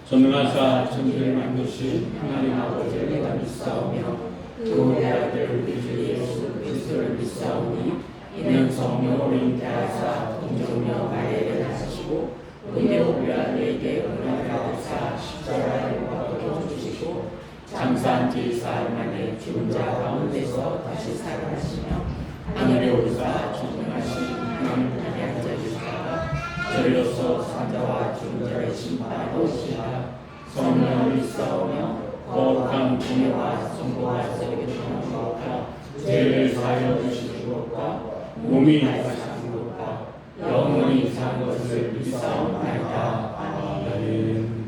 전능하사 천지를 만드신 하나님 아버지를 내가 믿사오며 그 내 아들 우리 주 예수 그리스도를 믿사오니 이는 성령으로 잉태하사 동정녀 마리아를 낳으시고 은혜로 우리에게 은혜를 받으사 십자가에 못 박혀 죽으시고 장사한 뒤 사흘 만에 죽은 자 가운데서 다시 살아나시며 하늘에 오르사 전능하신 하나님 편에 앉아 계시다가 저희로서 산자와 죽은 자의 심판하러 오시리라. 성령을 믿사오며 거룩한 공예와 성도와 세계 통한 것과 죄를 사하여 주시는 것과 몸이 다시는 것과 영원히 사는 것을 믿사옵나이다. 아멘.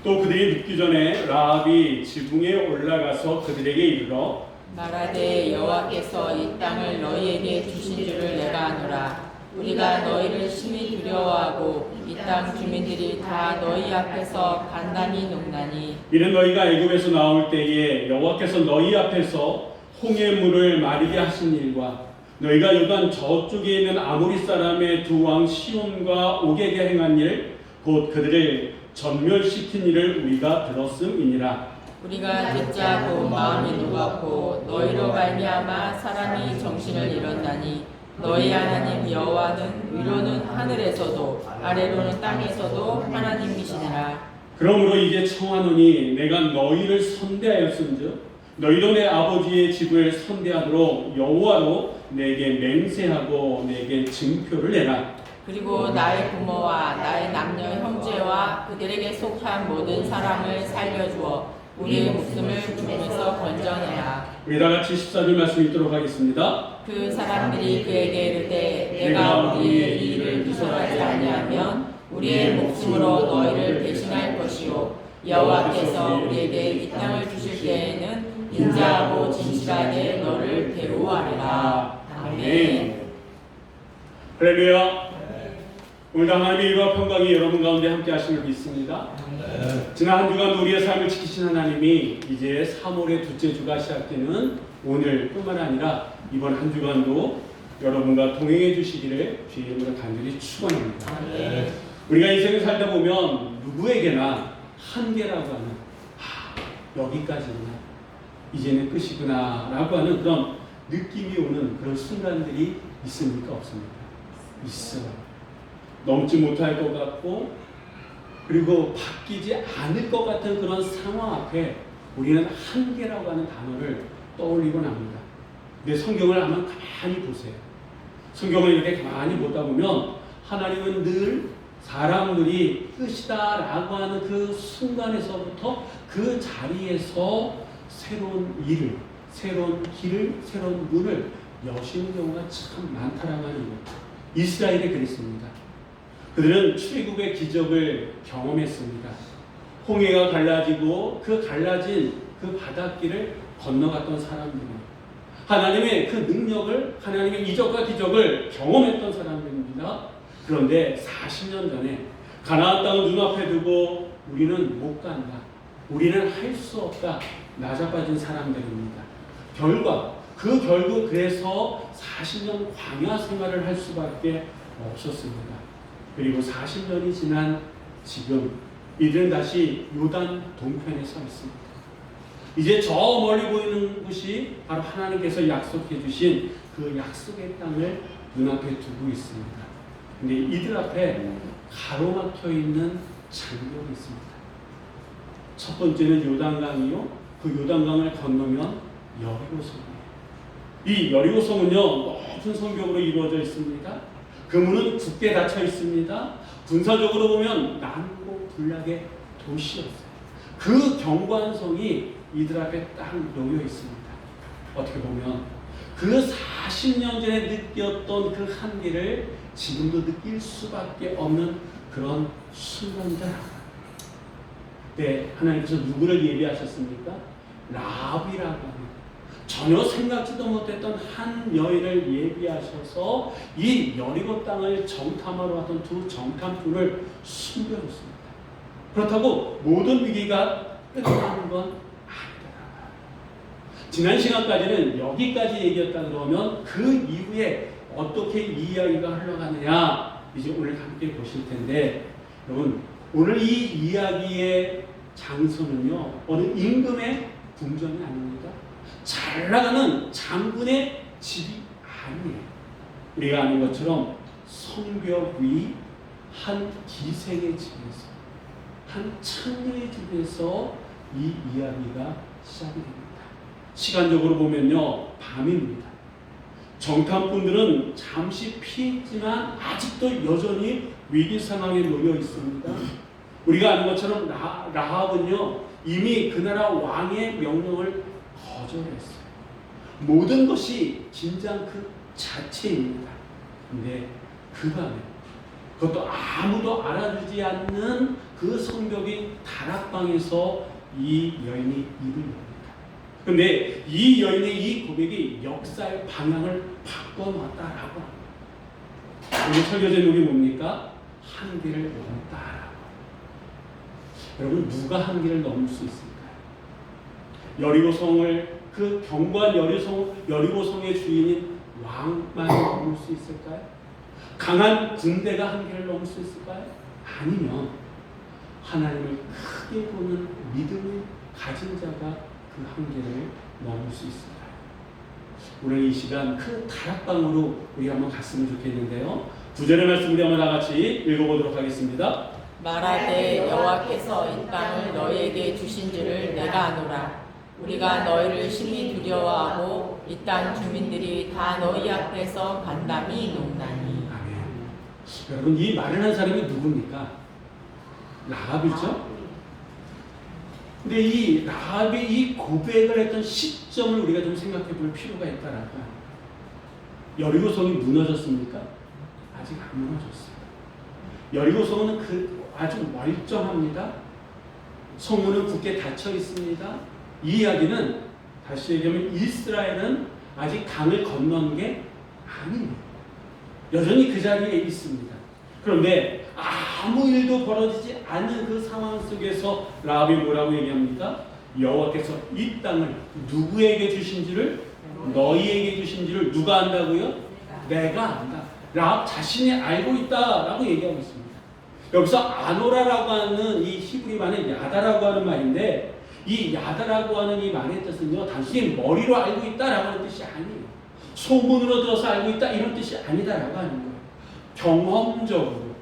또 그들이 눕기 전에 라합이 지붕에 올라가서 그들에게 이르러 말하되 여호와께서 이 땅을 너희에게 주신 줄을 내가 아노라. 우리가 너희를 심히 두려워하고 이 땅 주민들이 다 너희 앞에서 간단히 녹나니 이는 너희가 애굽에서 나올 때에 여호와께서 너희 앞에서 홍해 물을 마르게 하신 일과 너희가 요단 저쪽에 있는 아모리 사람의 두 왕 시온과 옥에게 행한 일 곧 그들을 전멸시킨 일을 우리가 들었음이니라. 우리가 듣자 고 마음이 녹았고 너희로 말미암아 사람이 정신을 잃었나니 너희 하나님 여호와는 위로는 하늘에서도 아래로는 땅에서도 하나님이시니라. 그러므로 이제 청하노니 내가 너희를 선대하였은즉 너희도 내 아버지의 집을 선대하도록 여호와로 내게 맹세하고 내게 증표를 내라. 그리고 나의 부모와 나의 남녀 형제와 그들에게 속한 모든 사람을 살려주어 우리의 목숨을 죽음에서 건져내라. 우리 다 같이 14절 말씀 읽도록 하겠습니다. 그 사람들이 그에게 이르되 내가 우리의 이 일을 미설하지 아니하면 우리의 목숨으로 너희를 대신할 것이요 여호와께서 우리에게 이 땅을 주실 때에는 인자하고 진실하게 너를 대우하리라. 아멘. 할렐루야. 오늘도 하나님의 일과 평강이 여러분 가운데 함께 하심을 믿습니다. 지난 한 주간 우리의 삶을 지키신 하나님이 이제 3월의 둘째 주가 시작되는 오늘뿐만 아니라 이번 한 주간도 여러분과 동행해 주시기를 주의 이름으로 간절히 축원합니다. 우리가 인생을 살다 보면 누구에게나 한계라고 하는 여기까지구나 이제는 끝이구나 라고 하는 그런 느낌이 오는 그런 순간들이 있습니까? 없습니까? 있어요. 넘지 못할 것 같고 그리고 바뀌지 않을 것 같은 그런 상황 앞에 우리는 한계라고 하는 단어를 떠올리곤 합니다. 근데 성경을 한번 가만히 보세요. 성경을 이렇게 가만히 보다 보면 하나님은 늘 사람들이 끝이다 라고 하는 그 순간에서부터 그 자리에서 새로운 일을 새로운 길을, 새로운 문을 여시는 경우가 참 많다라고 하는 것. 이스라엘이 그랬습니다. 그들은 출애굽의 기적을 경험했습니다. 홍해가 갈라지고 그 갈라진 그 바닷길을 건너갔던 사람들입니다. 하나님의 그 능력을, 하나님의 이적과 기적을 경험했던 사람들입니다. 그런데 40년 전에 가나안 땅을 눈앞에 두고 우리는 못 간다, 우리는 할 수 없다, 나자빠진 사람들입니다. 결국 그래서 40년 광야 생활을 할 수밖에 없었습니다. 그리고 40년이 지난 지금 이들은 다시 요단 동편에 서 있습니다. 이제 저 멀리 보이는 곳이 바로 하나님께서 약속해 주신 그 약속의 땅을 눈앞에 두고 있습니다. 근데 이들 앞에 가로막혀 있는 장벽이 있습니다. 첫 번째는 요단강이요. 그 요단강을 건너면 여리고성이에요. 이 여리고성은요, 높은 성벽으로 이루어져 있습니다. 그 문은 굳게 닫혀 있습니다. 군사적으로 보면 난공불락의 도시였어요. 그 견고한 성이 이들 앞에 딱 놓여 있습니다. 어떻게 보면 그 40년 전에 느꼈던 그 한계를 지금도 느낄 수밖에 없는 그런 순간이다. 네, 하나님께서 누구를 예비하셨습니까? 라합이라고 합니다. 전혀 생각지도 못했던 한 여인을 예비하셔서 이 여리고 땅을 정탐하러 왔던 두 정탐꾼을 숨겨줬습니다. 그렇다고 모든 위기가 끝나는 건 아니더라고요. 지난 시간까지는 여기까지 얘기했다 그러면 그 이후에 어떻게 이 이야기가 흘러가느냐 이제 오늘 함께 보실 텐데, 여러분 오늘 이 이야기의 장소는요 어느 임금의 궁전이 아닙니다. 잘 나가는 장군의 집이 아니에요. 우리가 아는 것처럼 성벽 위 한 기생의 집에서, 한 창녀의 집에서 이 이야기가 시작이 됩니다. 시간적으로 보면요 밤입니다. 정탐꾼들은 잠시 피했지만 아직도 여전히 위기 상황에 놓여 있습니다. 우리가 아는 것처럼 라합은요 이미 그 나라 왕의 명령을 거절했어요. 모든 것이 긴장 그 자체입니다. 근데 그 밤에 그것도 아무도 알아주지 않는 그 성벽의 다락방에서 이 여인이 입을 엽니다. 근데 이 여인의 이 고백이 역사의 방향을 바꿔놨다라고 합니다. 오늘 설교 제목이 뭡니까? 한계를 넘었다라고. 여러분 누가 한계를 넘을 수 있을까요? 여리고성을, 그 견고한 여리고성의 주인인 왕만 넘을 수 있을까요? 강한 군대가 한계를 넘을 수 있을까요? 아니면 하나님을 크게 보는 믿음을 가진 자가 그 한계를 넘을 수 있을까요? 오늘 이 시간 그 다락방으로 우리 한번 갔으면 좋겠는데요. 9절의 말씀 우리 한번 다 같이 읽어보도록 하겠습니다. 말하되 여호와께서 이 땅을 너희에게 주신 줄을 내가 아노라. 우리가 너희를 심히 두려워하고 이 땅 주민들이 다 너희 앞에서 간담이 높나니. 아멘. 여러분 이 말을 한 사람이 누굽니까? 라합이죠. 근데 이 라합이 이 고백을 했던 시점을 우리가 좀 생각해 볼 필요가 있다라고. 여리고성이 무너졌습니까? 아직 안 무너졌어요. 여리고성은 아주 멀쩡합니다. 성문은 굳게 닫혀 있습니다. 이 이야기는 다시 얘기하면 이스라엘은 아직 강을 건넌 게 아니에요. 여전히 그 자리에 있습니다. 그런데 아무 일도 벌어지지 않는 그 상황 속에서 라합이 뭐라고 얘기합니까? 여호와께서 이 땅을 누구에게 주신지를, 너희에게 주신지를 누가 안다고요? 내가 안다. 라합 자신이 알고 있다라고 얘기하고 있습니다. 여기서 아노라라고 하는 이 히브리 말은 야다라고 하는 말인데, 이 야다라고 하는 이 말의 뜻은요 단순히 머리로 알고 있다라고 하는 뜻이 아니에요. 소문으로 들어서 알고 있다 이런 뜻이 아니다라고 하는 거예요. 경험적으로,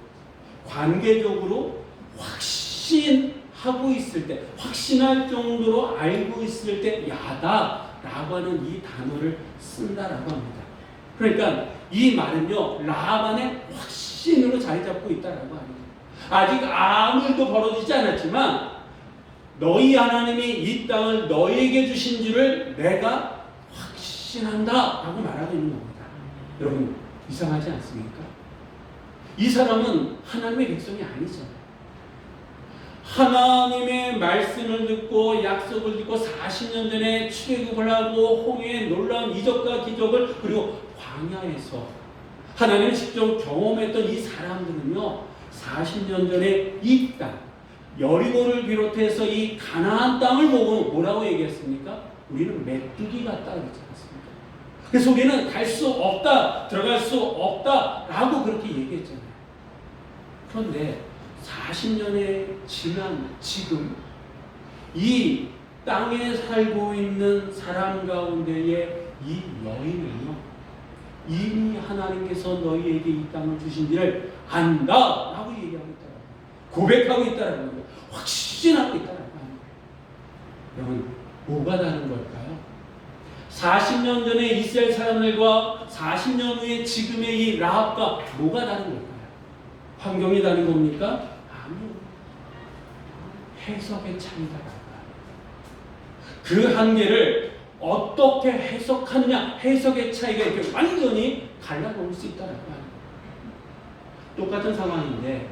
관계적으로 확신하고 있을 때, 확신할 정도로 알고 있을 때 야다라고 하는 이 단어를 쓴다라고 합니다. 그러니까 이 말은요 라합 안에 확신으로 자리 잡고 있다라고 합니다. 아직 아무 일도 벌어지지 않았지만 너희 하나님이 이 땅을 너희에게 주신 줄을 내가 확신한다라고 말하고 있는 겁니다. 여러분 이상하지 않습니까? 이 사람은 하나님의 백성이 아니잖아요. 하나님의 말씀을 듣고 약속을 듣고 40년 전에 출애굽을 하고 홍해의 놀라운 이적과 기적을 그리고 광야에서 하나님을 직접 경험했던 이 사람들은요 40년 전에 이 땅 여리고를 비롯해서 이 가나안 땅을 보고 뭐라고 얘기했습니까? 우리는 메뚜기 같다 그랬지 않습니까? 그 속에는 갈 수 없다, 들어갈 수 없다라고 그렇게 얘기했잖아요. 그런데 40년에 지난 지금 이 땅에 살고 있는 사람 가운데에 이 여인은요 이미 하나님께서 너희에게 이 땅을 주신지를 안다라고 얘기하고 있다라고 고백하고 있다라는 거예요. 확신하고 있다라고 하는 거예요. 여러분 뭐가 다른 걸까요? 40년 전에 이스라엘 사람들과 40년 후에 지금의 이 라합과 뭐가 다른 걸까요? 환경이 다른 겁니까? 아니요. 해석의 차이다라고. 그 한계를 어떻게 해석하느냐, 해석의 차이가 이렇게 완전히 갈라놓을 수 있다라고 하는 거예요. 똑같은 상황인데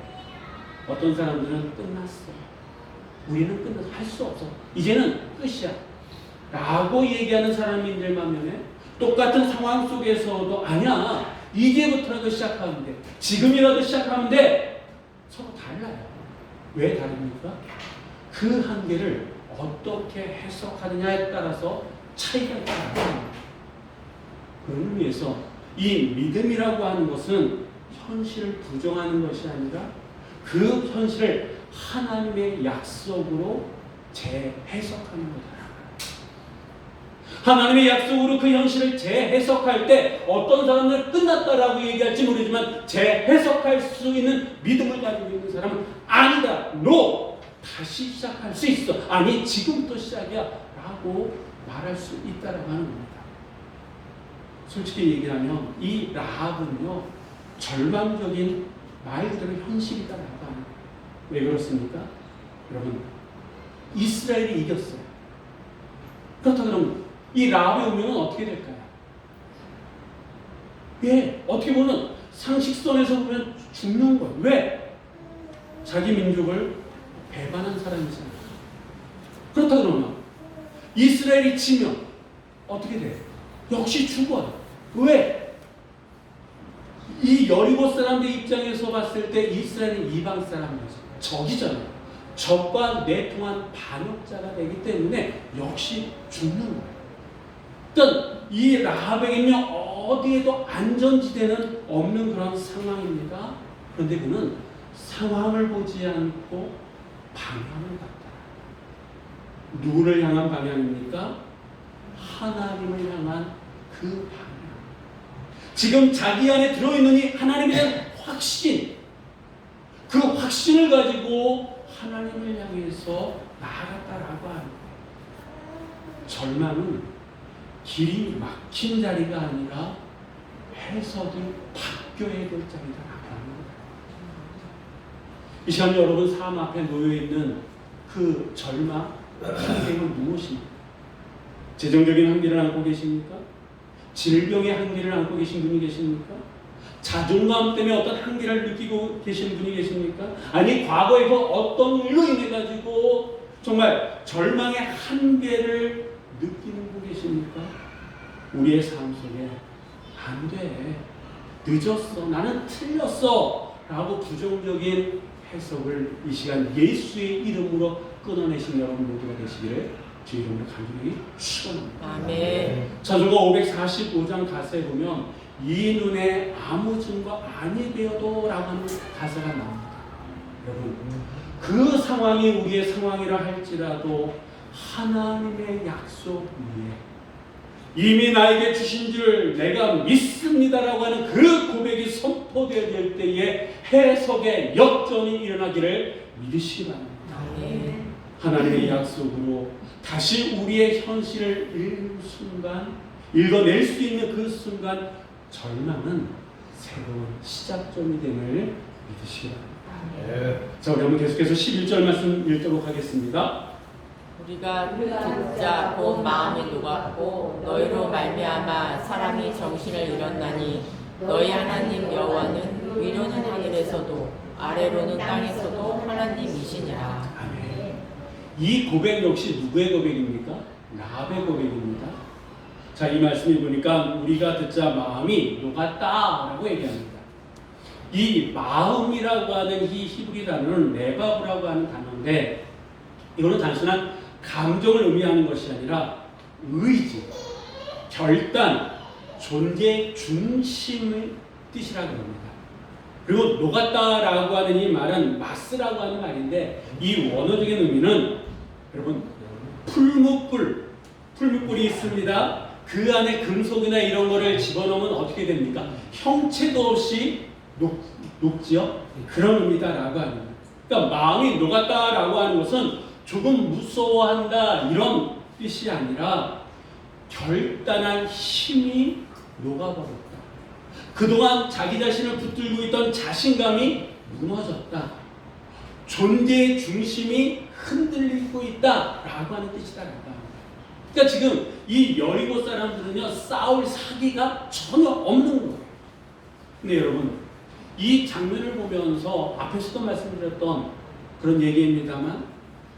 어떤 사람들은 끝났어. 우리는 끝났어. 할 수 없어. 이제는 끝이야. 라고 얘기하는 사람인들 반면에 똑같은 상황 속에서도 아니야. 이제부터라도 시작하면 돼. 지금이라도 시작하면 돼. 서로 달라요. 왜 다릅니까? 그 한계를 어떻게 해석하느냐에 따라서 차이가 있다는 거예요. 그런 의미에서 이 믿음이라고 하는 것은 현실을 부정하는 것이 아니라 그 현실을 하나님의 약속으로 재해석하는 거다. 하나님의 약속으로 그 현실을 재해석할 때 어떤 사람들은 끝났다라고 얘기할지 모르지만 재해석할 수 있는 믿음을 가지고 있는 사람은 아니다. No! 다시 시작할 수 있어. 아니 지금부터 시작이야. 라고 말할 수 있다라고 하는 겁니다. 솔직히 얘기하면 이 라합은요 절망적인 말 그대로 현실이다라고 하는 거예요. 왜 그렇습니까? 여러분 이스라엘이 이겼어요. 그렇다 그러면 이 라합의 운명은 어떻게 될까요? 예, 어떻게 보면 상식선에서 보면 죽는 거예요. 왜? 자기 민족을 배반한 사람이잖아요. 그렇다 그러면 이스라엘이 지면 어떻게 돼? 역시 죽어요. 왜? 이 여리고 사람들 입장에서 봤을 때 이스라엘은 이방 사람이죠. 적이잖아요. 적과 내통한 반역자가 되기 때문에 역시 죽는 거예요. 일단 이 라합에게는요 어디에도 안전지대는 없는 그런 상황입니다. 그런데 그는 상황을 보지 않고 방향을 갔다. 누구를 향한 방향입니까? 하나님을 향한 그 방향. 지금 자기 안에 들어있는 이 하나님에 대한 확신, 그 확신을 가지고 하나님을 향해서 나아갔다라고 하는 거예요. 절망은 길이 막힌 자리가 아니라 해석이 바뀌어야 될 자리다라고 하는 거예요. 이 시간 여러분 삶 앞에 놓여있는 그 절망, 한계는 무엇입니까? 재정적인 한계를 안고 계십니까? 질병의 한계를 안고 계신 분이 계십니까? 자존감 때문에 어떤 한계를 느끼고 계시는 분이 계십니까? 아니 과거에서 어떤 일로 인해 가지고 정말 절망의 한계를 느끼는 분 계십니까? 우리의 삶 속에 안 돼, 늦었어, 나는 틀렸어 라고 부정적인 해석을 이 시간 예수의 이름으로 끊어내신 여러분 모두가 되시기를 주 이름으로 간절히 축원합니다. 아멘. 찬송가 545장 가사에 보면 이 눈에 아무 증거 아니 되어도 라고 하는 가사가 나옵니다. 여러분 그 상황이 우리의 상황이라 할지라도 하나님의 약속 위에 이미 나에게 주신 줄 내가 믿습니다라고 하는 그 고백이 선포되어야 될 때에 해석의 역전이 일어나기를 믿으시기 바랍니다. 아멘. 하나님의 약속으로 다시 우리의 현실을 읽어낼 수 있는 그 순간 절망은 새로운 시작점이 됨을 믿으시기 바랍니다. 자, 우리 한번 계속해서 11절 말씀 읽도록 하겠습니다. 우리가 듣자 본 마음이 녹았고 너희로 말미암아 사람이 정신을 잃었나니 너희 하나님 여호와는 위로는 하늘에서도 아래로는 땅에서도 하나님이시니라. 아멘. 이 고백 역시 누구의 고백입니까? 라합의 고백입니다. 자, 이 말씀을 보니까 우리가 듣자 마음이 녹았다라고 얘기합니다. 이 마음이라고 하는 이 히브리 단어는 레바브라고 하는 단어인데 이거는 단순한 감정을 의미하는 것이 아니라 의지, 결단, 존재 중심의 뜻이라고 합니다. 그리고 녹았다라고 하는 이 말은 마스라고 하는 말인데 이 원어적인 의미는 여러분 풀무불이 있습니다. 그 안에 금속이나 이런 거를 집어넣으면 어떻게 됩니까? 형체도 없이 녹지요? 그런 의미다라고 합니다. 그러니까 마음이 녹았다라고 하는 것은 조금 무서워한다 이런 뜻이 아니라 결단한 힘이 녹아버렸다. 그동안 자기 자신을 붙들고 있던 자신감이 무너졌다. 존재의 중심이 흔들리고 있다라고 하는 뜻이다라고 합니다. 그러니까 지금 이 여리고 사람들은요 싸울 사기가 전혀 없는 거예요. 근데 여러분 이 장면을 보면서 앞에서도 말씀드렸던 그런 얘기입니다만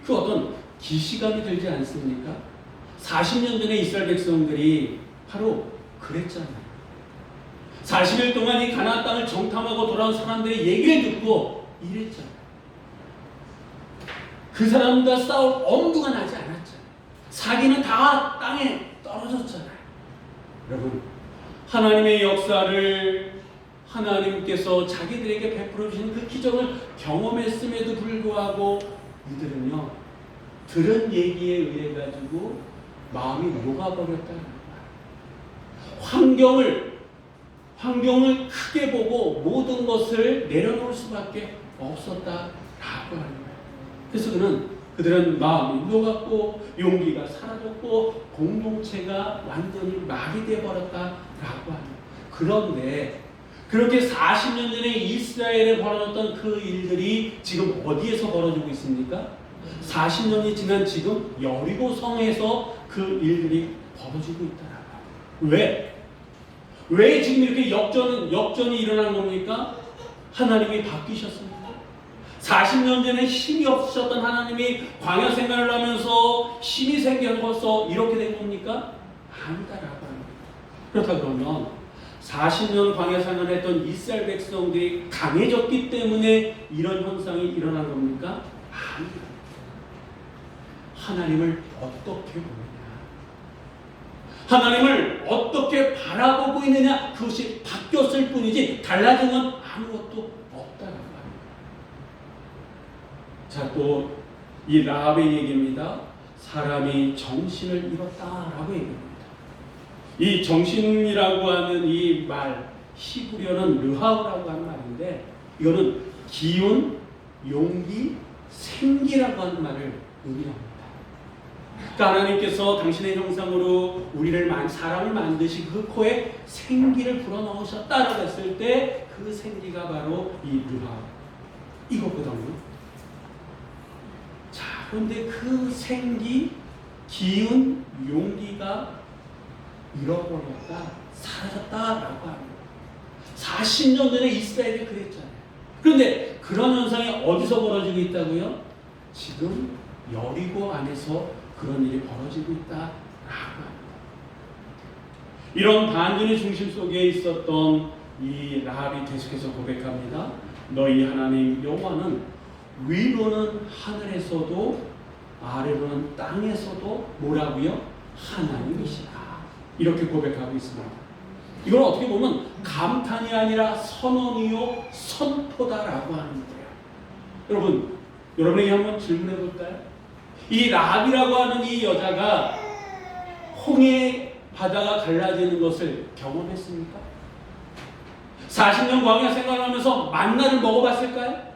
그 어떤 기시감이 들지 않습니까? 40년 전에 이스라엘 백성들이 바로 그랬잖아요. 40일 동안 이 가나안 땅을 정탐하고 돌아온 사람들의 얘기를 듣고 이랬잖아요. 그 사람과 싸울 엄두가 나지 않았잖아요. 사기는 다 땅에 떨어졌잖아요. 여러분 하나님의 역사를 하나님께서 자기들에게 베풀어 주신 그 기적을 경험했음에도 불구하고 이들은요 들은 얘기에 의해 가지고 마음이 녹아버렸다는 거예요. 환경을 크게 보고 모든 것을 내려놓을 수밖에 없었다라고 하는 거예요. 그래서 그들은 마음이 녹았고 용기가 사라졌고 공동체가 완전히 막이 되어버렸다라고 합니다. 그런데 그렇게 40년 전에 이스라엘에 벌어졌던 그 일들이 지금 어디에서 벌어지고 있습니까? 40년이 지난 지금 여리고 성에서 그 일들이 벌어지고 있다라고. 왜 지금 이렇게 역전이 일어난 겁니까? 하나님이 바뀌셨습니다. 40년 전에 힘이 없으셨던 하나님이 광야 생활을 하면서 힘이 생겨서 이렇게 된 겁니까? 아니다라고 합니다. 그렇다 그러면 40년 광야 생활을 했던 이스라엘 백성들이 강해졌기 때문에 이런 현상이 일어난 겁니까? 아니다. 하나님을 어떻게 보느냐, 하나님을 어떻게 바라보고 있느냐, 그것이 바뀌었을 뿐이지 달라진 건 아무것도 없다라고 합니다. 자, 또 이 라합의 얘기입니다. 사람이 정신을 잃었다라고 얘기합니다. 이 정신이라고 하는 이 말 히브리어는 르하우라고 하는 말인데 이거는 기운, 용기, 생기라고 하는 말을 의미합니다. 그러니까 하나님께서 당신의 형상으로 사람을 만드시 그 코에 생기를 불어넣으셨다라고 했을 때 그 생기가 바로 이 르하우 이거거든요. 자, 그런데 그 생기, 기운, 용기가 잃어버렸다, 사라졌다라고 합니다. 40년 전에 이스라엘이 그랬잖아요. 그런데 그런 현상이 어디서 벌어지고 있다고요? 지금 여리고 안에서 그런 일이 벌어지고 있다라고 합니다. 이런 반전의 중심 속에 있었던 이 라합이 계속해서 고백합니다. 너희 하나님 여호와는 위로는 하늘에서도 아래로는 땅에서도 뭐라고요? 하나님이시다. 이렇게 고백하고 있습니다. 이건 어떻게 보면 감탄이 아니라 선언이요 선포다라고 하는 거예요. 여러분에게 한번 질문해 볼까요? 이 라합이라고 하는 이 여자가 홍해 바다가 갈라지는 것을 경험했습니까? 40년 광야 생활하면서 만나를 먹어봤을까요?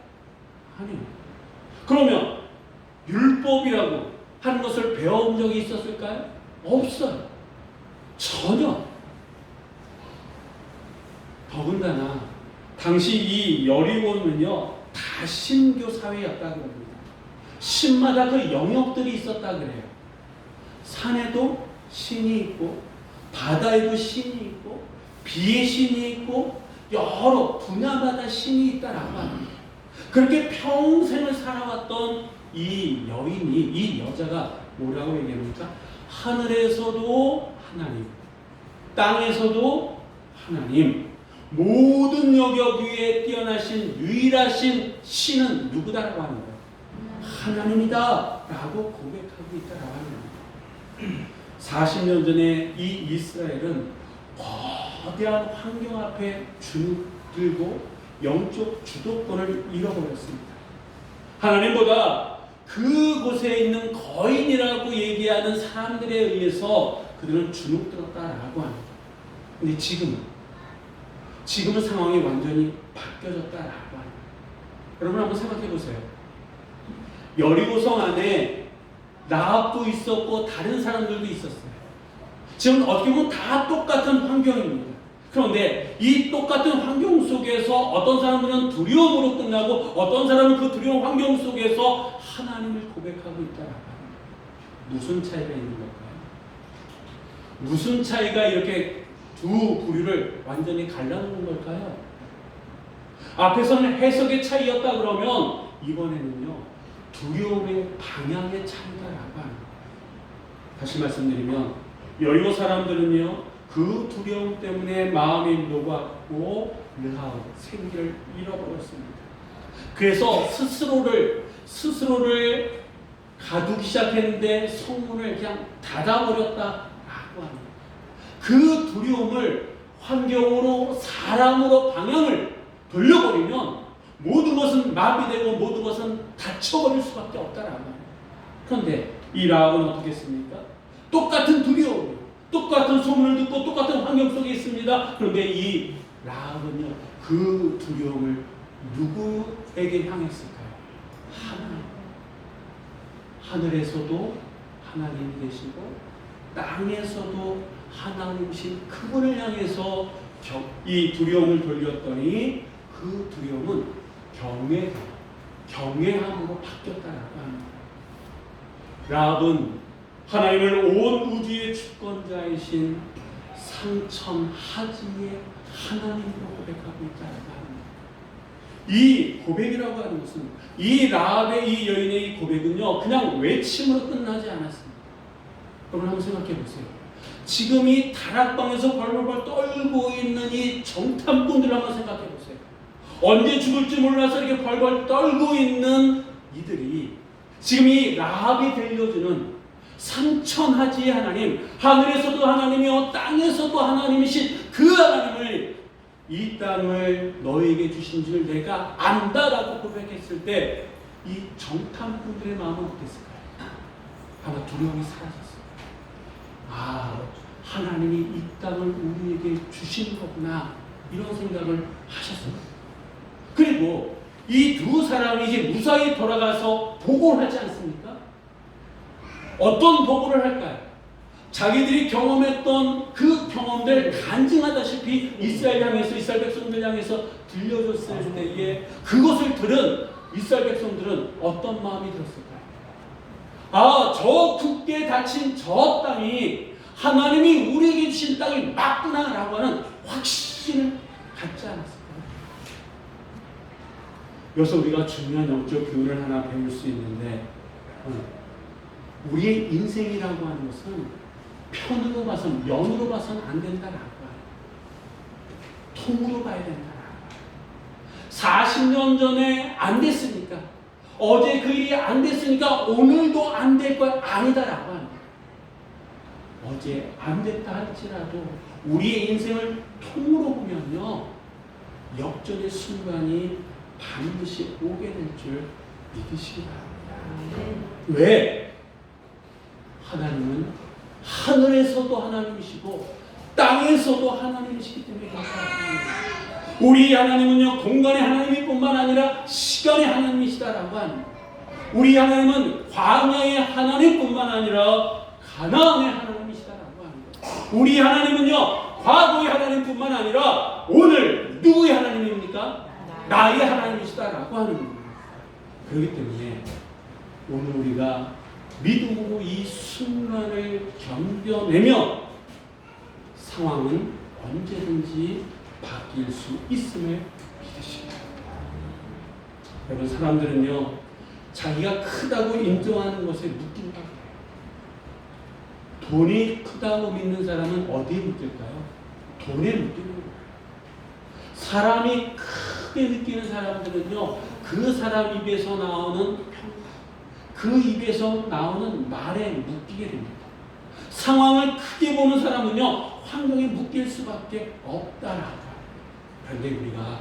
아니요. 그러면 율법이라고 하는 것을 배워본 적이 있었을까요? 없어요. 전혀. 더군다나 당시 이 여리고는요 다 신교 사회였다고 합니다. 신마다 그 영역들이 있었다 그래요. 산에도 신이 있고 바다에도 신이 있고 비의 신이 있고 여러 분야마다 신이 있다라고 합니다. 그렇게 평생을 살아왔던 이 여인이, 이 여자가 뭐라고 얘기합니까? 하늘에서도 하나님, 땅에서도 하나님, 모든 영역 위에 뛰어나신 유일하신 신은 누구다라고 하는 거예요? 하나님이다 라고 고백하고 있다라고 하는 거예요. 40년 전에 이 이스라엘은 거대한 환경 앞에 주눅들고 영적 주도권을 잃어버렸습니다. 하나님보다 그곳에 있는 거인이라고 얘기하는 사람들에 의해서 그들은 주눅들었다라고 합니다. 근데 지금은 상황이 완전히 바뀌어졌다라고 합니다. 여러분 한번 생각해 보세요. 여리고성 안에 라합도 있었고 다른 사람들도 있었어요. 지금 어떻게 보면 다 똑같은 환경입니다. 그런데 이 똑같은 환경 속에서 어떤 사람들은 두려움으로 끝나고 어떤 사람은 그 두려운 환경 속에서 하나님을 고백하고 있다라고 합니다. 무슨 차이가 있는 걸까요? 무슨 차이가 이렇게 두 부류를 완전히 갈라놓은 걸까요? 앞에서는 해석의 차이였다 그러면 이번에는요 두려움의 방향의 차이다라고 합니다. 다시 말씀드리면 여리고 사람들은요 그 두려움 때문에 마음이 녹았고 르하ab 생기를 잃어버렸습니다. 그래서 스스로를 가두기 시작했는데 성문을 그냥 닫아버렸다라고 합니다. 그 두려움을 환경으로 사람으로 방향을 돌려버리면 모든 것은 마비되고 모든 것은 닫혀버릴 수밖에 없다라고 합니다. 그런데 이 라합은 어떻게 했습니까? 똑같은 두려움, 똑같은 소문을 듣고 똑같은 환경 속에 있습니다. 그런데 이 라합은요 그 두려움을 누구에게 향했을까요? 하나님. 하늘에서도 하나님이 계시고 땅에서도 하나님이신 그분을 향해서 이 두려움을 돌렸더니 그 두려움은 경외함으로 바뀌었다라고 합니다. 라합은 하나님을 온 우주의 주권자이신 상천하지의 하나님으로 고백하고 있다라고 합니다. 이 고백이라고 하는 것은 이 라합의 이 여인의 이 고백은요 그냥 외침으로 끝나지 않았습니다. 여러분 한번 생각해 보세요. 지금 이 다락방에서 벌벌벌 떨고 있는 이 정탐꾼들 한번 생각해 보세요. 언제 죽을지 몰라서 이렇게 벌벌 떨고 있는 이들이 지금 이 라합이 들려주는 상천하지의 하나님, 하늘에서도 하나님이요 땅에서도 하나님이신 그 하나님을 이 땅을 너에게 주신 줄 내가 안다라고 고백했을 때 이 정탐꾼들의 마음은 어땠을까요? 아마 두려움이 사라졌어요. 아, 하나님이 이 땅을 우리에게 주신 거구나 이런 생각을 하셨어요. 그리고 이 두 사람이 이제 무사히 돌아가서 보고를 하지 않습니까? 어떤 보고를 할까요? 자기들이 경험했던 그 경험들 간증하다시피 이스라엘 백성들 향해서 들려줬을 때에 그것을 들은 이스라엘 백성들은 어떤 마음이 들었을까요? 아, 저 굳게 닫힌 저 땅이 하나님이 우리에게 주신 땅이 맞구나라고 하는 확신을 갖지 않았을까요? 여기서 우리가 중요한 영적 교훈을 하나 배울 수 있는데 우리의 인생이라고 하는 것은 편으로 봐선, 면으로 봐선 안 된다라고 해요. 통으로 봐야 된다라고 해요. 40년 전에 안 됐으니까, 어제 그 일이 안 됐으니까 오늘도 안 될 건 아니다라고 합니다. 어제 안 됐다 할지라도 우리의 인생을 통으로 보면요 역전의 순간이 반드시 오게 될 줄 믿으시기 바랍니다. 왜? 하나님은 하늘에서도 하나님이시고 땅에서도 하나님이시기 때문에 그렇습니다. 우리 하나님은요 공간의 하나님일 뿐만 아니라 시간의 하나님이시다라고 합니다. 우리 하나님은 광야의 하나님뿐만 아니라 가나안의 하나님이시다라고 합니다. 우리 하나님은요 과거의 하나님뿐만 아니라 오늘 누구의 하나님입니까? 나의 하나님이시다라고 하는 겁니다. 그렇기 때문에 오늘 우리가 믿음으로 이 순간을 견뎌내며 상황은 언제든지 바뀔 수 있음을 믿으십니다. 여러분, 사람들은요, 자기가 크다고 인정하는 것에 묶인다. 돈이 크다고 믿는 사람은 어디에 묶일까요? 돈에 묶이는 거예요. 사람이 크게 느끼는 사람들은요, 그 사람 입에서 나오는 평가, 그 입에서 나오는 말에 묶이게 됩니다. 상황을 크게 보는 사람은요, 환경에 묶일 수밖에 없다라고. 그런데 우리가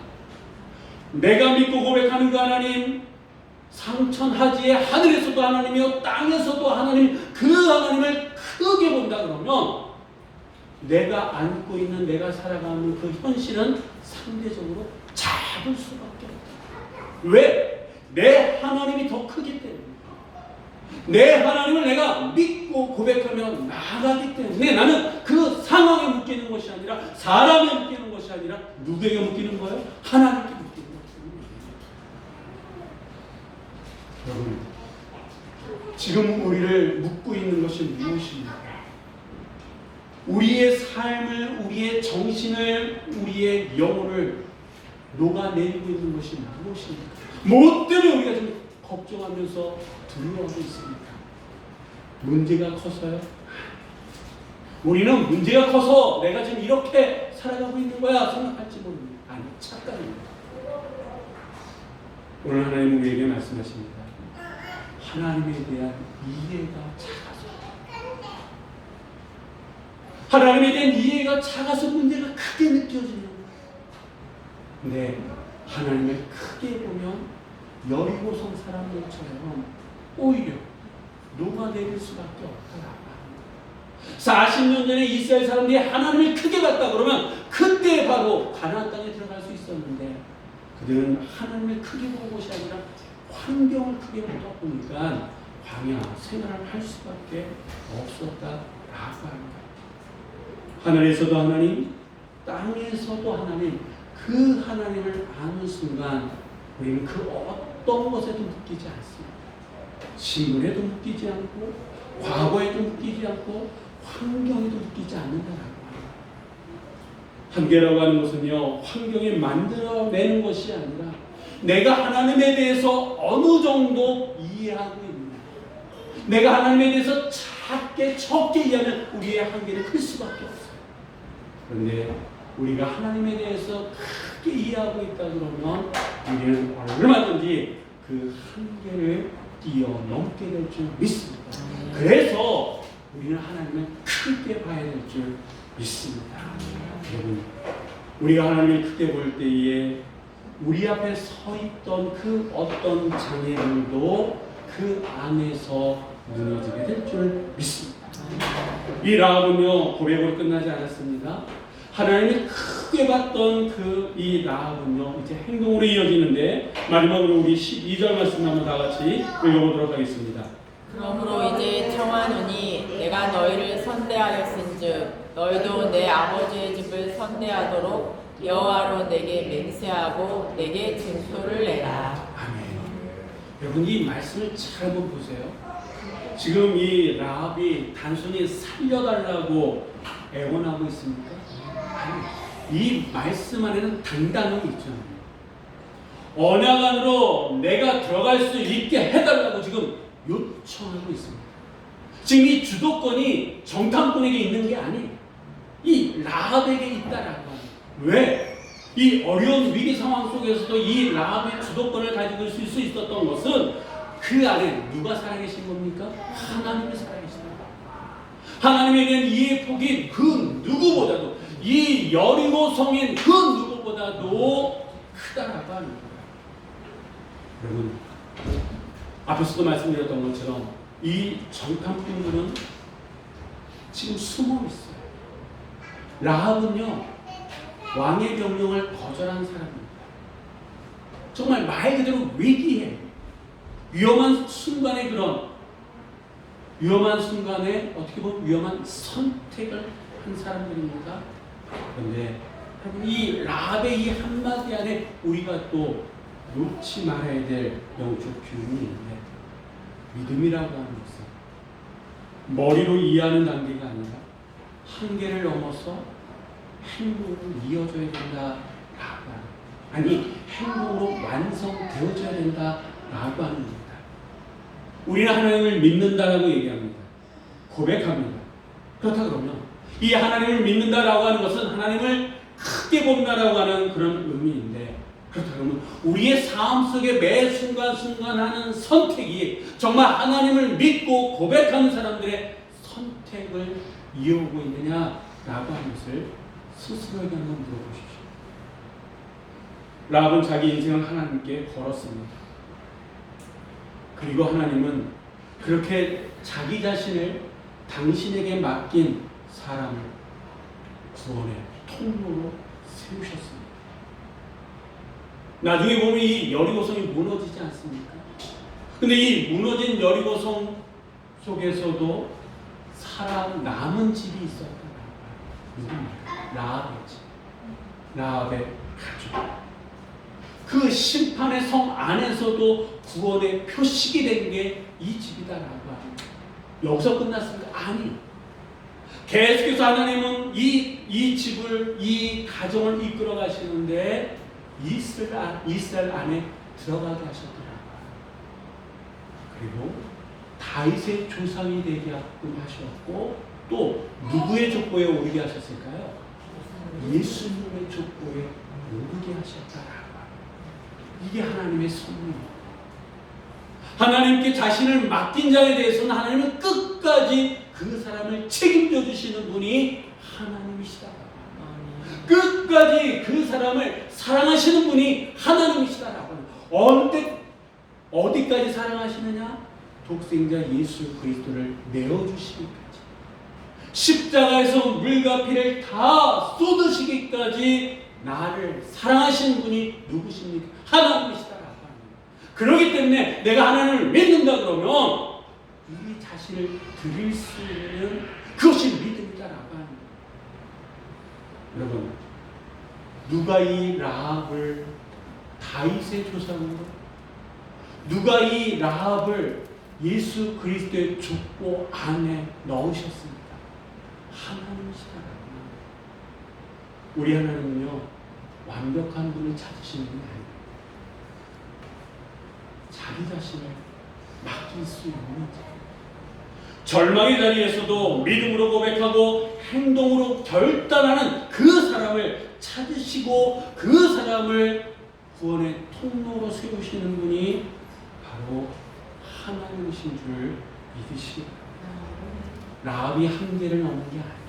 내가 믿고 고백하는 그 하나님, 상천하지의 하늘에서도 하나님이요 땅에서도 하나님, 그 하나님을 크게 본다 그러면 내가 안고 있는, 내가 살아가는 그 현실은 상대적으로 작을 수밖에 없다. 왜? 내 하나님이 더 크기 때문에. 내 하나님을 내가 믿고 고백하며 나아가기 때문에 나는 그 상황에 묶이는 것이 아니라, 사람에 묶이는 것이 아니라 누구에게 묶이는 거예요? 하나님께 묶이는 거예요. 여러분, 지금 우리를 묶고 있는 것이 무엇입니까? 우리의 삶을, 우리의 정신을, 우리의 영혼을 녹아내리고 있는 것이 무엇입니까? 무엇 때문에 우리가 지금 걱정하면서 두려워하고 있습니까? 문제가 커서요? 우리는 문제가 커서 내가 지금 이렇게 살아가고 있는 거야 생각할지 모릅니다. 아니, 착각입니다. 오늘 하나님 우리에게 말씀하십니다. 하나님에 대한 이해가 작아서, 하나님에 대한 이해가 작아서 문제가 크게 느껴지는 거예요. 근데 하나님을 크게 보면 여리고성 사람들처럼 오히려 녹아내릴 수밖에 없더라. 40년 전에 이스라엘 사람들이 하나님을 크게 봤다 그러면 그때 바로 가나안 땅에 들어갈 수 있었는데, 그들은 하나님을 크게 본 것이 아니라 환경을 크게 보다 보니까 광야 생활을 할 수밖에 없었다라고 합니다. 하늘에서도 하나님, 땅에서도 하나님, 그 하나님을 아는 순간 우리는 그 어떤 것에도 묶이지 않습니다. 신분에도 묶이지 않고, 과거에도 묶이지 않고, 환경에도 묶이지 않는다라고 합니다. 한계라고 하는 것은요, 환경에 만들어내는 것이 아니라 내가 하나님에 대해서 어느 정도 이해하고 있느냐, 내가 하나님에 대해서 작게 적게 이해하면 우리의 한계는 클 수밖에 없어요. 그런데 우리가 하나님에 대해서 크게 이해하고 있다 그러면 우리는 얼마든지 그 한계를 뛰어넘게 될 줄 믿습니다. 그래서 우리는 하나님을 크게 봐야 될 줄 믿습니다. 여러분, 우리가 하나님을 크게 볼 때에 우리 앞에 서 있던 그 어떤 장애물도 그 안에서 무너지게 될 줄 믿습니다. 이 라합은요, 고백으로 끝나지 않았습니다. 하나님이 크게 봤던 그 이 라합은요, 이제 행동으로 이어지는데, 마지막으로 우리 12절 말씀 한번 다 같이 읽어보도록 하겠습니다. 그러므로 이제 청하노니 내가 너희를 선대하였은즉 너희도 내 아버지의 집을 선대하도록 여호와로 내게 맹세하고 내게 증표를 내라. 아멘. 여러분, 이 말씀을 잘 한번 보세요. 지금 이 라합이 단순히 살려달라고 애원하고 있습니까? 아니, 이 말씀 안에는 당당함이 있잖아요. 언약 안으로 내가 들어갈 수 있게 해달라고 지금 요청하고 있습니다. 지금 이 주도권이 정탐꾼에게 있는 게 아니에요. 이 라합에게 있다라고 합니다. 왜? 이 어려운 위기 상황 속에서도 이 라합의 주도권을 가지고 있을 수 있었던 것은 그 안에 누가 살아계신 겁니까? 하나님이 살아계신 겁니다. 하나님에 대한 이해 폭이 그 누구보다도, 이 여리고 성인 그 누구보다도 크다라고 하는 거예요. 여러분, 앞에서도 말씀드렸던 것처럼 이 정탐꾼들은 지금 숨어 있어요. 라합은요, 왕의 명령을 거절한 사람입니다. 정말 말 그대로 위기에, 위험한 순간에, 그런 위험한 순간에 어떻게 보면 위험한 선택을 한 사람들입니다. 그런데 이 라합의 이 한마디 안에 우리가 또 놓지 말아야 될 영적 교훈이 있는데, 믿음이라고 하는 것은 머리로 이해하는 단계가 아니라 한계를 넘어서 행동으로 이어져야 된다라고 하는, 아니 행동으로 완성되어져야 된다라고 하는 겁니다. 우리는 하나님을 믿는다라고 얘기합니다. 고백합니다. 그렇다 그러면 이 하나님을 믿는다라고 하는 것은 하나님을 크게 본다라고 하는 그런 의미인데, 그렇다 그러면 우리의 삶 속에 매 순간순간 하는 선택이 정말 하나님을 믿고 고백하는 사람들의 선택을 이어오고 있느냐라고 하는 것을 스스로에게 한번 물어보십시오. 라합은 자기 인생을 하나님께 걸었습니다. 그리고 하나님은 그렇게 자기 자신을 당신에게 맡긴 사람을 구원의 통로로 세우셨습니다. 나중에 보면 이 여리고성이 무너지지 않습니까? 근데 이 무너진 여리고성 속에서도 살아남은 집이 있었던 거예요. 라합의 집, 라합의 가족. 그 심판의 성 안에서도 구원의 표식이 된 게 이 집이다라고 합니다. 여기서 끝났습니까? 아니요. 계속해서 하나님은 이 집을, 이 가정을 이끌어 가시는데 이스라엘 안에 들어가게 하셨더라고요. 그리고 다윗의 조상이 되게 하셨고, 또 누구의 족보에 오르게 하셨을까요? 예수님의 족보에 오르게 하셨다라고. 이게 하나님의 선물입니다. 하나님께 자신을 맡긴 자에 대해서는 하나님은 끝까지 그 사람을 책임져 주시는 분이 하나님이시다. 끝까지 그 사람을 사랑하시는 분이 하나님이시다라고. 어디까지 사랑하시느냐? 독생자 예수 그리스도를 내어주시기까지, 십자가에서 물과 피를 다 쏟으시기까지 나를 사랑하시는 분이 누구십니까? 하나님이시다라고 합니다. 그렇기 때문에 내가 하나님을 믿는다 그러면 이 자신을 드릴 수 있는 그것이 믿음이다라고 합니다. 여러분, 누가 이 라합을 다윗의 조상으로, 누가 이 라합을 예수 그리스도의 족보 안에 넣으셨습니까? 하나님이시다라고 합니다. 우리 하나님은요, 완벽한 분을 찾으시는 분이 아닙니다. 자기 자신을 맡길 수 있는 자, 절망의 자리에서도 믿음으로 고백하고 행동으로 결단하는 그 사람을 찾으시고 그 사람을 구원의 통로로 세우시는 분이 바로 하나님이신 줄 믿으시기 바랍니다. 라합이 한계를 넘는 게 아니에요.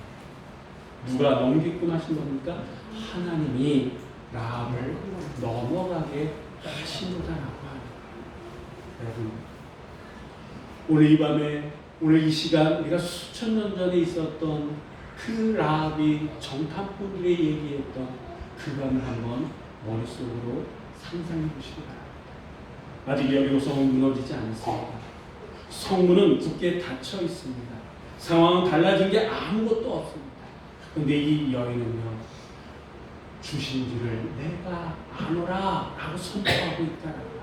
누가 넘기끔 하신 겁니까? 하나님이 라합을 넘어가게 하신 거다라고 합니다. 여러분, 오늘 이 밤에, 오늘 이 시간, 우리가 수천 년 전에 있었던 그 라합이 정탐꾼들이 얘기했던 그 밤을 한번 머릿속으로 상상해 보시기 바랍니다. 아직 여리고성은 무너지지 않았습니다. 성문은 굳게 닫혀 있습니다. 상황은 달라진 게 아무것도 없습니다. 그런데 이 여인은요, 주신 줄을 내가 아노라 라고 선포하고 있다라고.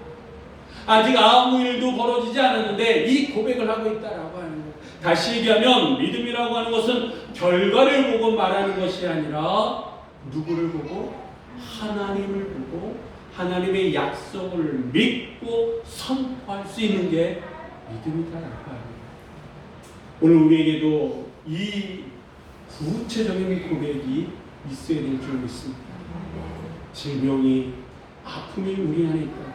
아직 아무 일도 벌어지지 않았는데 이 고백을 하고 있다라고 하는 거예요. 다시 얘기하면 믿음이라고 하는 것은 결과를 보고 말하는 것이 아니라 누구를 보고? 하나님을 보고 하나님의 약속을 믿고 선포할 수 있는 게 믿음이다라고 합니다. 오늘 우리에게도 이 구체적인 고백이 있어야 될 줄 믿습니다. 질병이, 아픔이 우리 안에 있다.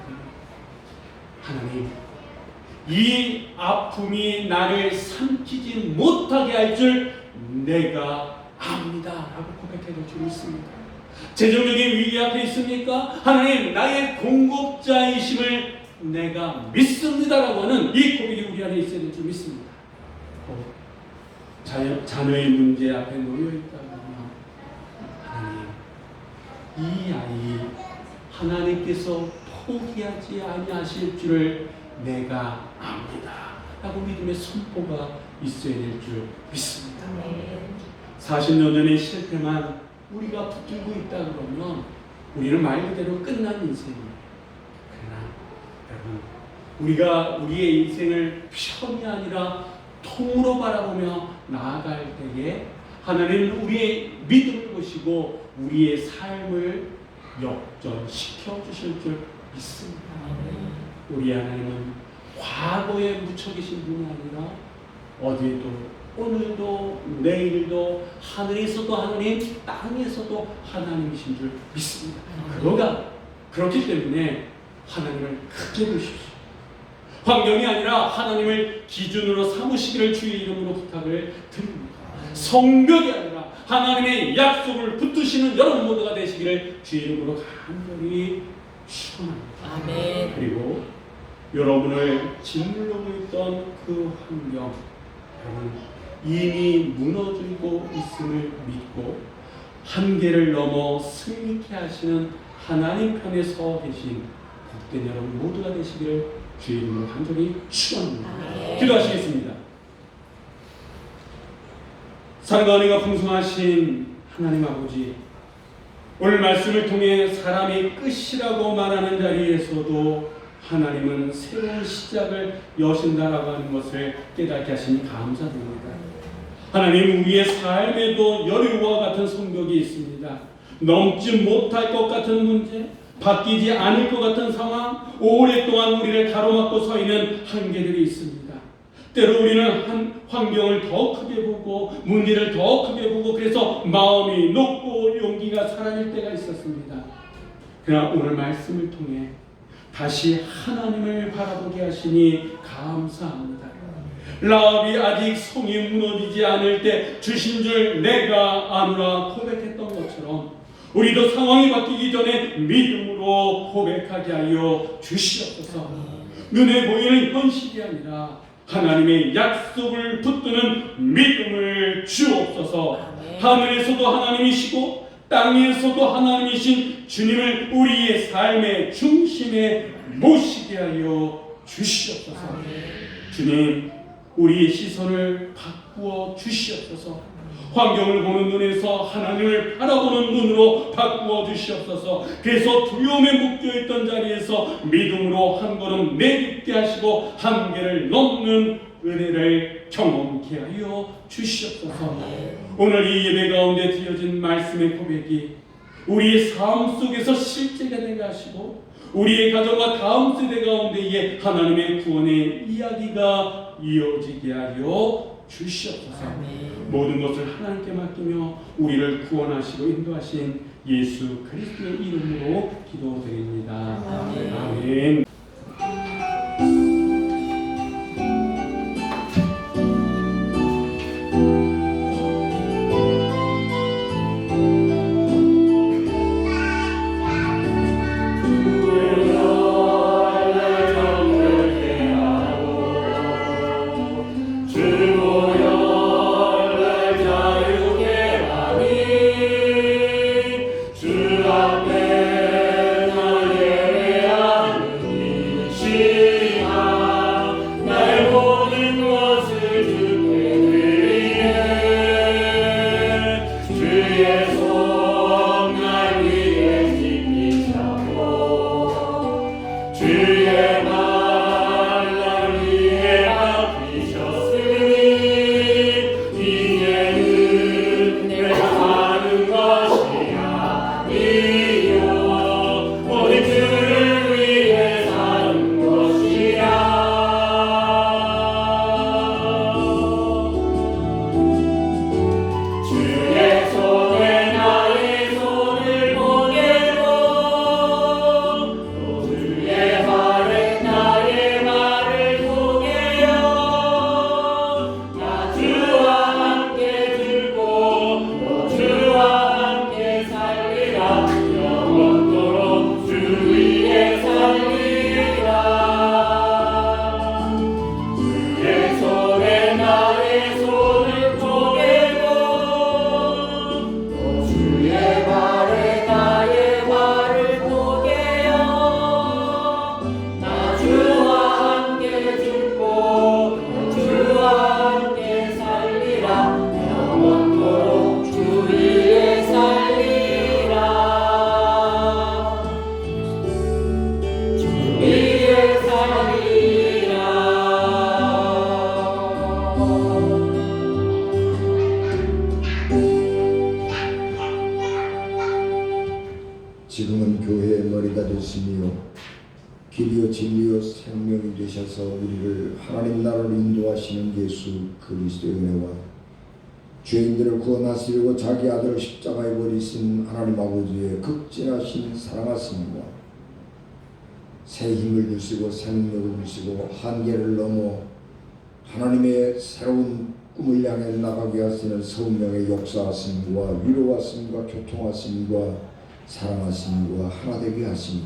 하나님, 이 아픔이 나를 삼키지 못하게 할 줄 내가 압니다 라고 고백해야 될 줄 믿습니다. 재정적인 위기 앞에 있습니까? 하나님, 나의 공급자이심을 내가 믿습니다 라고 하는 이 고백이 우리 안에 있어야 될 줄 믿습니다. 자녀의 문제 앞에 놓여있다면 하나님, 이 아이 하나님께서 포기하지 아니하실 줄을 내가 압니다 라고 믿음의 선포가 있어야 될 줄 믿습니다. 40년 전에 실패만 우리가 붙들고 있다 그러면 우리는 말 그대로 끝난 인생이에요. 그러나 여러분, 우리가 우리의 인생을 편이 아니라 통으로 바라보며 나아갈 때에 하나님은 우리의 믿음을 보시고 우리의 삶을 역전시켜 주실 줄 믿습니다. 우리 하나님은 과거에 묻혀 계신 분이 아니라 어디에도 오늘도 내일도 하늘에서도 하나님, 땅에서도 하나님이신 줄 믿습니다. 그렇기 때문에 하나님을 크게 보십시오. 환경이 아니라 하나님을 기준으로 삼으시기를 주의 이름으로 부탁을 드립니다. 성벽이 아니라 하나님의 약속을 붙드시는 여러분 모두가 되시기를 주의 이름으로 간절히 축원합니다. 아멘. 그리고 여러분을 짓누르고 있던 그 환경, 여러분 이미 무너지고 있음을 믿고 한계를 넘어 승리케 하시는 하나님 편에 서 계신 복된 여러분 모두가 되시기를 주의 이름으로 간절히 축원합니다. 기도하시겠습니다. 사랑과 은혜가 풍성하신 하나님 아버지, 오늘 말씀을 통해 사람이 끝이라고 말하는 자리에서도 하나님은 새로운 시작을 여신다라고 하는 것을 깨닫게 하시니 감사드립니다. 하나님, 우리의 삶에도 여리고와 같은 성벽이 있습니다. 넘지 못할 것 같은 문제, 바뀌지 않을 것 같은 상황, 오랫동안 우리를 가로막고 서 있는 한계들이 있습니다. 때로 우리는 환경을 더 크게 보고 문제를 더 크게 보고 그래서 마음이 높고 용기가 사라질 때가 있었습니다. 그러나 오늘 말씀을 통해 다시 하나님을 바라보게 하시니 감사합니다. 라합이 아직 성이 무너지지 않을 때 주신 줄 내가 아노라 고백했던 것처럼 우리도 상황이 바뀌기 전에 믿음으로 고백하게 하여 주시옵소서. 눈에 보이는 현실이 아니라 하나님의 약속을 붙드는 믿음을 주옵소서. 하늘에서도 하나님이시고 땅에서도 하나님이신 주님을 우리의 삶의 중심에 모시게 하여 주시옵소서. 주님, 우리의 시선을 바꾸어 주시옵소서. 환경을 보는 눈에서 하나님을 바라보는 눈으로 바꾸어 주시옵소서. 그래서 두려움에 묶여있던 자리에서 믿음으로 한 걸음 내딛게 하시고 한계를 넘는 은혜를 경험케 하여 주시옵소서. 오늘 이 예배 가운데 드려진 말씀의 고백이 우리의 삶 속에서 실제가 되게 하시고 우리의 가정과 다음 세대 가운데에 하나님의 구원의 이야기가 이어지게 하여 주시옵소서. 모든 것을 하나님께 맡기며 우리를 구원하시고 인도하신 예수 그리스도의 이름으로 기도드립니다. 아멘. 주 앞에 나 예배하니 길이요 진리요 생명이 되셔서 우리를 하나님 나라로 인도하시는 예수 그리스도의 은혜와 죄인들을 구원하시려고 자기 아들을 십자가에 버리신 하나님 아버지의 극진하신 사랑하심과 새 힘을 주시고 새 능력을 주시고 한계를 넘어 하나님의 새로운 꿈을 향해 나가게 하시는 성령의 역사하심과 위로하심과 교통하심과 사랑하심과 하나 되게 하심,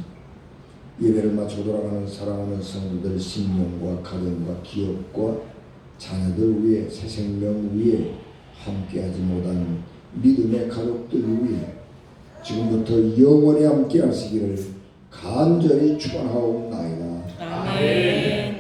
예배를 마치고 돌아가는 사랑하는 성도들 신령과 가정과 기업과 자녀들 위에 새 생명 위에 함께하지 못한 믿음의 가족들 위에 지금부터 영원히 함께 하시기를 간절히 축원하옵나이다. 아멘.